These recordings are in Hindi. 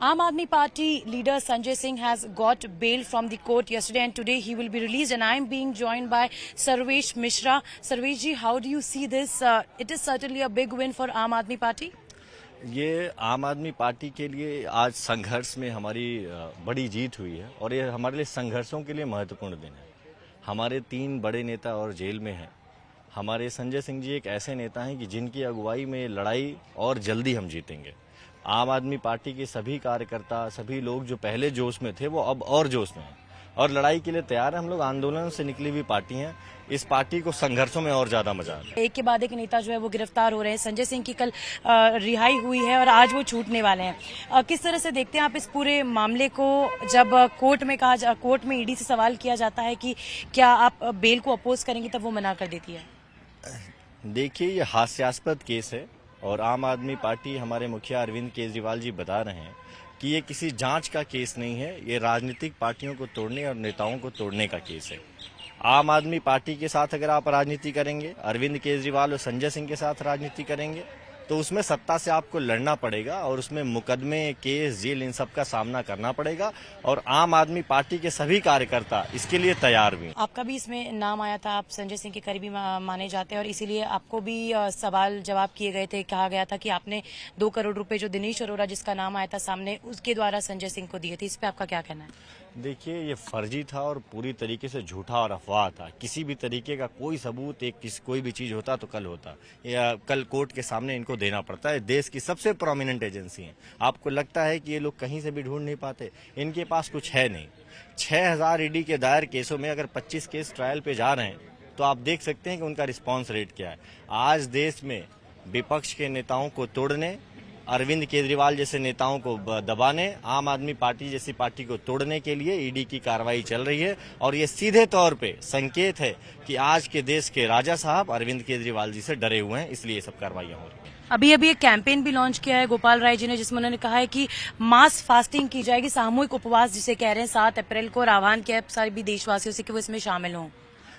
Aam Aadmi Party leader Sanjay Singh has got bail from the court yesterday and today he will be released, and I am being joined by Sarvesh Mishra. Sarvesh ji, how do you see this? It is certainly a big win for Aam Aadmi Party. ये आम आदमी पार्टी के लिए आज संघर्ष में हमारी बड़ी जीत हुई है और ये हमारे लिए संघर्षों के लिए महत्वपूर्ण दिन है। हमारे 3 बड़े नेता और जेल में हैं। हमारे संजय सिंह जी एक ऐसे नेता हैं कि जिनकी अगुवाई में लड़ाई और जल्दी हम जीतेंगे। आम आदमी पार्टी के सभी कार्यकर्ता, सभी लोग जो पहले जोश में थे वो अब और जोश में हैं और लड़ाई के लिए तैयार है। हम लोग आंदोलन से निकली हुई पार्टी हैं। इस पार्टी को संघर्षों में और ज्यादा मजा आ रहा है। एक के बाद एक नेता जो है वो गिरफ्तार हो रहे हैं। संजय सिंह की कल रिहाई हुई है और आज वो छूटने वाले हैं। किस तरह से देखते हैं आप इस पूरे मामले को, जब कोर्ट में ईडी से सवाल किया जाता है कि क्या आप बेल को अपोज करेंगे, तब वो मना कर देती है? देखिए, ये हास्यास्पद केस है और आम आदमी पार्टी, हमारे मुखिया अरविंद केजरीवाल जी बता रहे हैं कि ये किसी जांच का केस नहीं है, ये राजनीतिक पार्टियों को तोड़ने और नेताओं को तोड़ने का केस है। आम आदमी पार्टी के साथ अगर आप राजनीति करेंगे, अरविंद केजरीवाल और संजय सिंह के साथ राजनीति करेंगे, तो उसमें सत्ता से आपको लड़ना पड़ेगा और उसमें मुकदमे, केस, जेल, इन सब का सामना करना पड़ेगा और आम आदमी पार्टी के सभी कार्यकर्ता इसके लिए तैयार भी। आपका भी इसमें नाम आया था, आप संजय सिंह के करीबी माने जाते हैं और इसीलिए आपको भी सवाल जवाब किए गए थे। कहा गया था कि आपने 2 करोड़ रुपए जो दिनेश अरोड़ा जिसका नाम आया था सामने, उसके द्वारा संजय सिंह को दिए थे। इस पे आपका क्या कहना है? देखिए, ये फर्जी था और पूरी तरीके से झूठा और अफवाह था। किसी भी तरीके का कोई सबूत, कोई भी चीज होता तो कल होता, या कल कोर्ट के सामने इनको देना पड़ता है। देश की सबसे प्रोमिनेंट एजेंसी है। आपको लगता है कि ये लोग कहीं से भी ढूंढ नहीं पाते? इनके पास कुछ है नहीं। 6000 ईडी के दायर केसों में अगर 25 केस ट्रायल पे जा रहे हैं तो आप देख सकते हैं कि उनका रिस्पॉन्स रेट क्या है। आज देश में विपक्ष के नेताओं को तोड़ने, अरविंद केजरीवाल जैसे नेताओं को दबाने, आम आदमी पार्टी जैसी पार्टी को तोड़ने के लिए ईडी की कार्रवाई चल रही है और ये सीधे तौर पे संकेत है कि आज के देश के राजा साहब अरविंद केजरीवाल जी से डरे हुए हैं, इसलिए ये सब कार्रवाइयां हो रही हैं। अभी एक कैंपेन भी लॉन्च किया है गोपाल राय जी ने, जिसमें उन्होंने कहा है कि मास फास्टिंग की जाएगी, सामूहिक उपवास जिसे कह रहे हैं, 7 अप्रैल को, और आह्वान किया है सारे भी देशवासियों से कि वो इसमें शामिल हों।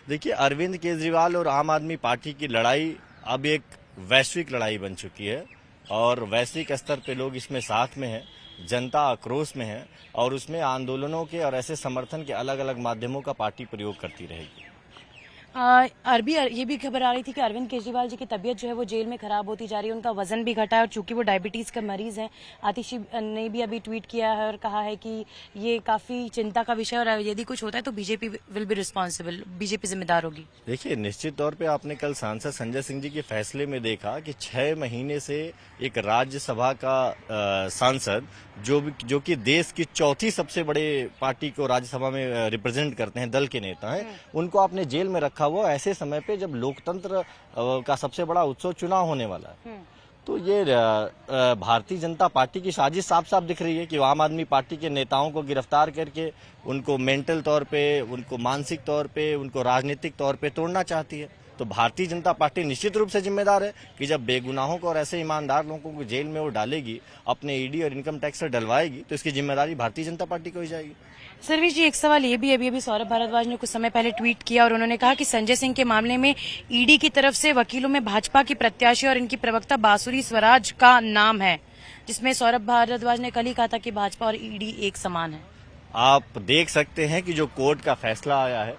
देखिए, अरविंद केजरीवाल और आम आदमी पार्टी की लड़ाई अब एक वैश्विक लड़ाई बन चुकी है और वैश्विक स्तर पे लोग इसमें साथ में हैं, जनता आक्रोश में है और उसमें आंदोलनों के और ऐसे समर्थन के अलग अलग माध्यमों का पार्टी प्रयोग करती रहेगी। ये भी खबर आ रही थी कि अरविंद केजरीवाल जी की तबीयत जो है वो जेल में खराब होती जा रही है, उनका वजन भी घटा है और चूंकि वो डायबिटीज का मरीज हैं। आतिशी ने भी अभी ट्वीट किया है और कहा है कि ये काफी चिंता का विषय और यदि कुछ होता है तो BJP will be responsible, BJP जिम्मेदार होगी। देखिए, निश्चित तौर पे आपने कल सांसद संजय सिंह जी के फैसले में देखा कि 6 महीने से एक राज्यसभा का सांसद जो कि देश की 4थी सबसे बड़े पार्टी को राज्यसभा में रिप्रेजेंट करते हैं, दल के नेता हैं, उनको आपने जेल में रखा हुआ ऐसे समय पे जब लोकतंत्र का सबसे बड़ा उत्सव चुनाव होने वाला है। तो ये भारतीय जनता पार्टी की साजिश साफ साफ दिख रही है कि आम आदमी पार्टी के नेताओं को गिरफ्तार करके उनको मेंटल तौर पे, उनको मानसिक तौर पे, उनको राजनीतिक तौर पे तोड़ना चाहती है। तो भारतीय जनता पार्टी निश्चित रूप से जिम्मेदार है कि जब बेगुनाहों को और ऐसे ईमानदार लोगों को जेल में वो डालेगी, अपने ईडी और इनकम टैक्स से डलवाएगी, तो इसकी जिम्मेदारी भारतीय जनता पार्टी को ही जाएगी। सर्वेश जी, एक सवाल ये भी, अभी सौरभ भारद्वाज ने कुछ समय पहले ट्वीट किया और उन्होंने कहा कि संजय सिंह के मामले में ईडी की तरफ से वकीलों में भाजपा की प्रत्याशी और इनकी प्रवक्ता बांसुरी स्वराज का नाम है, जिसमें सौरभ भारद्वाज ने कल ही कहा था कि भाजपा और ईडी एक समान है। आप देख सकते हैं कि जो कोर्ट का फैसला आया है,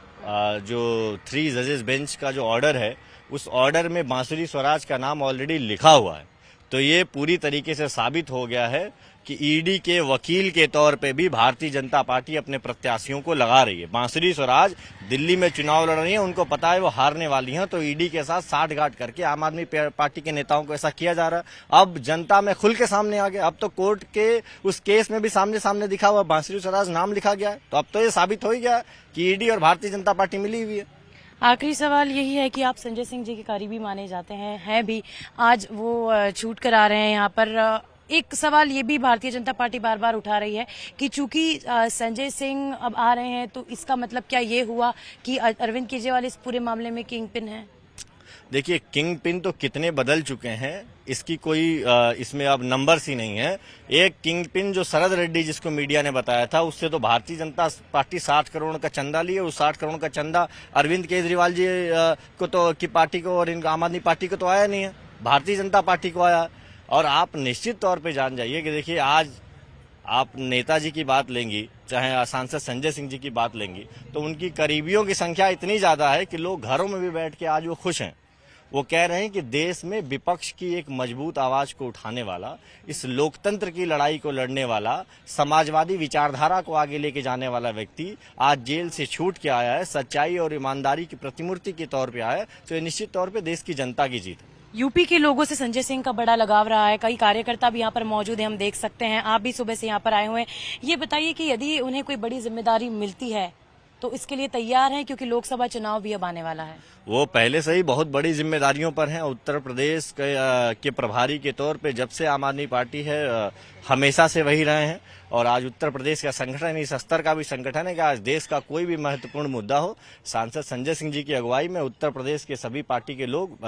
जो 3 जजेस बेंच का जो ऑर्डर है, उस ऑर्डर में बांसुरी स्वराज का नाम ऑलरेडी लिखा हुआ है। तो ये पूरी तरीके से साबित हो गया है कि ईडी के वकील के तौर पे भी भारतीय जनता पार्टी अपने प्रत्याशियों को लगा रही है। बांसुरी स्वराज दिल्ली में चुनाव लड़ रही है, उनको पता है वो हारने वाली हैं, तो ईडी के साथ साठगांठ करके आम आदमी पार्टी के नेताओं को ऐसा किया जा रहा है। अब जनता में खुल के सामने आ गया। अब तो कोर्ट के उस केस में भी सामने सामने दिखा हुआ बांसुरी स्वराज नाम लिखा गया है। तो अब तो ये साबित हो ही गया कि ईडी और भारतीय जनता पार्टी मिली हुई है। आखिरी सवाल यही है कि आप संजय सिंह जी के करीबी माने जाते हैं भी, आज वो छूट कर आ रहे हैं यहाँ पर। एक सवाल ये भी भारतीय जनता पार्टी बार बार उठा रही है कि चूंकि संजय सिंह अब आ रहे हैं तो इसका मतलब क्या ये हुआ कि अरविंद केजरीवाल इस पूरे मामले में किंग पिन है? देखिए, किंग पिन तो कितने बदल चुके हैं, इसकी कोई इसमें अब नंबर्स ही नहीं है। एक किंग पिन जो शरद रेड्डी जिसको मीडिया ने बताया था, उससे तो भारतीय जनता पार्टी 60 करोड़ का चंदा लिए। उस 60 करोड़ का चंदा अरविंद केजरीवाल जी को तो की पार्टी को और आम आदमी पार्टी को तो आया नहीं है, भारतीय जनता पार्टी को आया। और आप निश्चित तौर पे जान जाइए कि देखिए, आज आप नेताजी की बात लेंगी, चाहे सांसद संजय सिंह जी की बात लेंगी, तो उनकी करीबियों की संख्या इतनी ज्यादा है कि लोग घरों में भी बैठ के आज वो खुश हैं। वो कह रहे हैं कि देश में विपक्ष की एक मजबूत आवाज को उठाने वाला, इस लोकतंत्र की लड़ाई को लड़ने वाला, समाजवादी विचारधारा को आगे लेके जाने वाला व्यक्ति आज जेल से छूट के आया है, सच्चाई और ईमानदारी की प्रतिमूर्ति के तौर पे आया है। तो ये निश्चित तौर पे देश की जनता की जीत है। यूपी के लोगों से संजय सिंह का बड़ा लगाव रहा है, कई कार्यकर्ता भी यहाँ पर मौजूद हैं, हम देख सकते हैं। आप भी सुबह से यहाँ पर आए हुए हैं, ये बताइए कि यदि उन्हें कोई बड़ी जिम्मेदारी मिलती है तो इसके लिए तैयार हैं, क्योंकि लोकसभा चुनाव भी अब आने वाला है। वो पहले से ही बहुत बड़ी जिम्मेदारियों पर हैं। उत्तर प्रदेश के प्रभारी के तौर पे जब से आम आदमी पार्टी है हमेशा से वही रहे हैं। और आज उत्तर प्रदेश का संगठन इस स्तर का भी संगठन है कि आज देश का कोई भी महत्वपूर्ण मुद्दा हो, सांसद संजय सिंह जी की अगुवाई में उत्तर प्रदेश के सभी पार्टी के लोग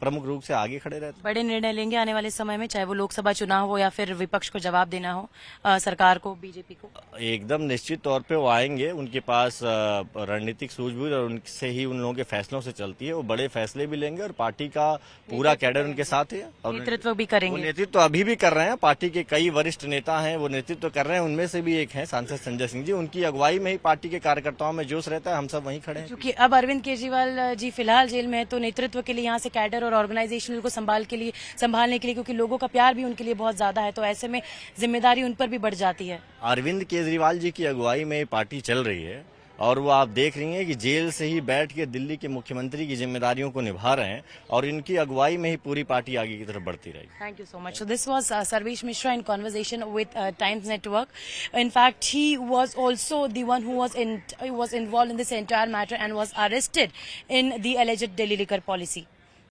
प्रमुख रूप से आगे खड़े रहते हैं। बड़े निर्णय लेंगे आने वाले समय में, चाहे वो लोकसभा चुनाव हो या फिर विपक्ष को जवाब देना हो, सरकार को, बीजेपी को। एकदम निश्चित तौर पे वो आएंगे। उनके पास रणनीतिक सूझबूझ और उनसे ही उन लोगों के फैसलों से चलती है। वो बड़े फैसले भी लेंगे और पार्टी का पूरा कैडर उनके साथ है और नेतृत्व भी करेंगे। नेतृत्व अभी भी कर रहे हैं। पार्टी के कई वरिष्ठ नेता हैं, वो नेतृत्व कर रहे हैं। उनमें से भी एक हैं सांसद संजय सिंह जी। उनकी अगुवाई में ही पार्टी के कार्यकर्ताओं में जोश रहता है। हम सब वहीं खड़े हैं। क्योंकि अब अरविंद केजरीवाल जी फिलहाल जेल में है, तो नेतृत्व के लिए यहाँ से कैडर और ऑर्गेनाइजेशनल को संभालने के लिए, क्योंकि लोगों का प्यार भी उनके लिए बहुत ज्यादा है, तो ऐसे में जिम्मेदारी उन पर भी बढ़ जाती है। अरविंद केजरीवाल जी की अगुवाई में पार्टी चल रही है और वो आप देख रही हैं कि जेल से ही बैठ के दिल्ली के मुख्यमंत्री की जिम्मेदारियों को निभा रहे हैं और इनकी अगुवाई में ही पूरी पार्टी आगे की तरफ बढ़ती रहेगी। Thank you so much. So this was Sarvesh Mishra in conversation with Times Network. In fact, he was also the one who was involved in this entire matter and was arrested in the alleged Delhi liquor policy.